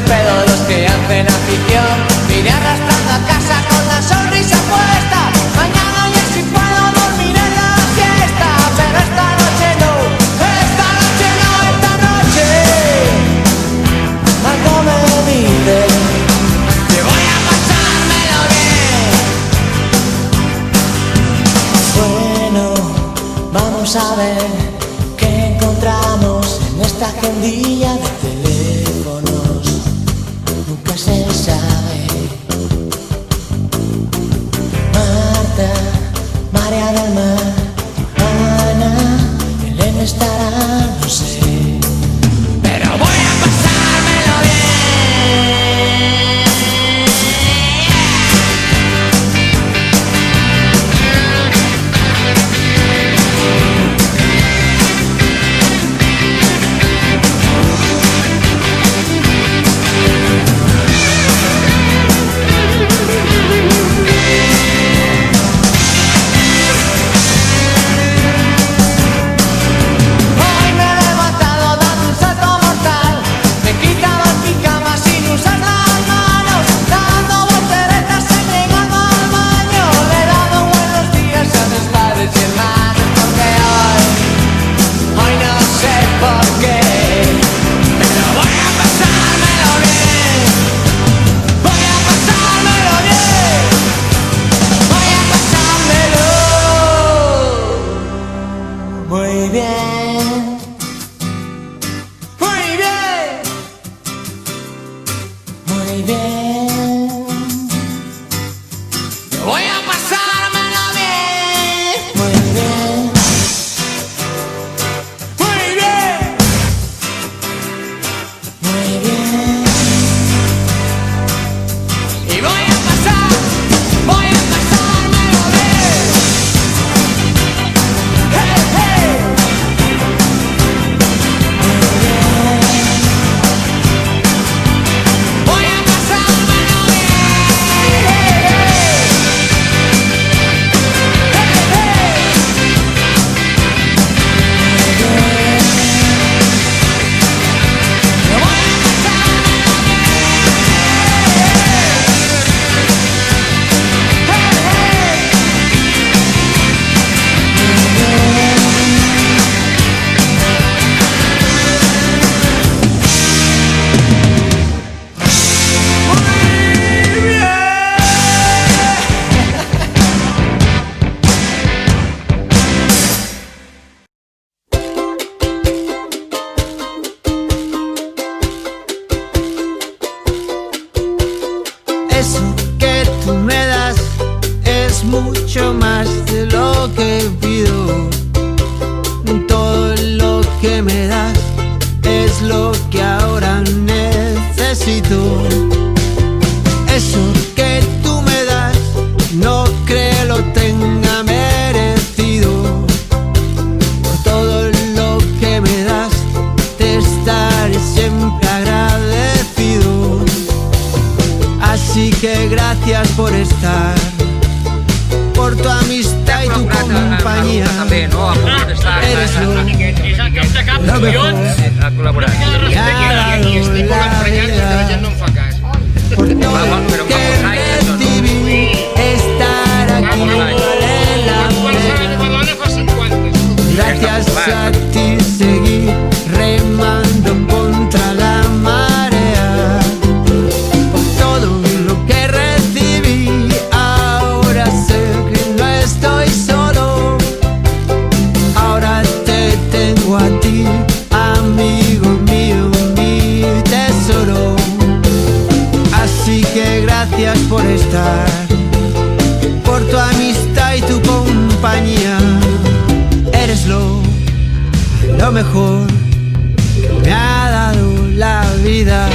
pedo los que hacen afición. Vine arrastrando a casa con la sonrisa puesta. Mañana ya si puedo dormir en la siesta. Pero esta noche no, esta noche no, esta noche algo me dice que voy a pasármelo bien. Bueno, vamos a ver qué encontramos en esta agendilla de teléfonos. Nunca se sabe. Marta, María del Mar, Ana, Elena estará, no sé. Pero voy a pasármelo bien. Hoy me he levantado dando un salto mortal. Me he quitado el pijama sin usar las manos, dando volteretas en llegando al baño. Le he dado buenos días a mis padres y hermanos porque hoy no sé por qué, pero voy a pasármelo bien. Voy a pasármelo bien. Voy a pasármelo muy bien. Muy bien. Muy bien. Voy a pasármelo bien. Muy bien. Muy bien. Muy bien. Y voy a pasármelo bien. Hey, hey. Voy a pasármelo Eso que tú me das es mucho más de lo que pido. Todo lo que me das es lo que ahora necesito. Eso que tú me das no creo lo tenga merecido. Por todo lo que me das te estaré siempre agradecido. Así que gracias por estar, por tu amistad y tu compañía. Eres lo mejor que ha dado la vida. Por todo lo que recibí, estar aquí vale la pena. Gracias a ti seguí remando contra la marea. Por todo lo que recibí, ahora sé que no estoy solo. Ahora te tengo a ti, amigo mío, mi tesoro. Así que gracias por estar, por tu amistad y tu compañía. Eres lo mejor que me ha dado la vida.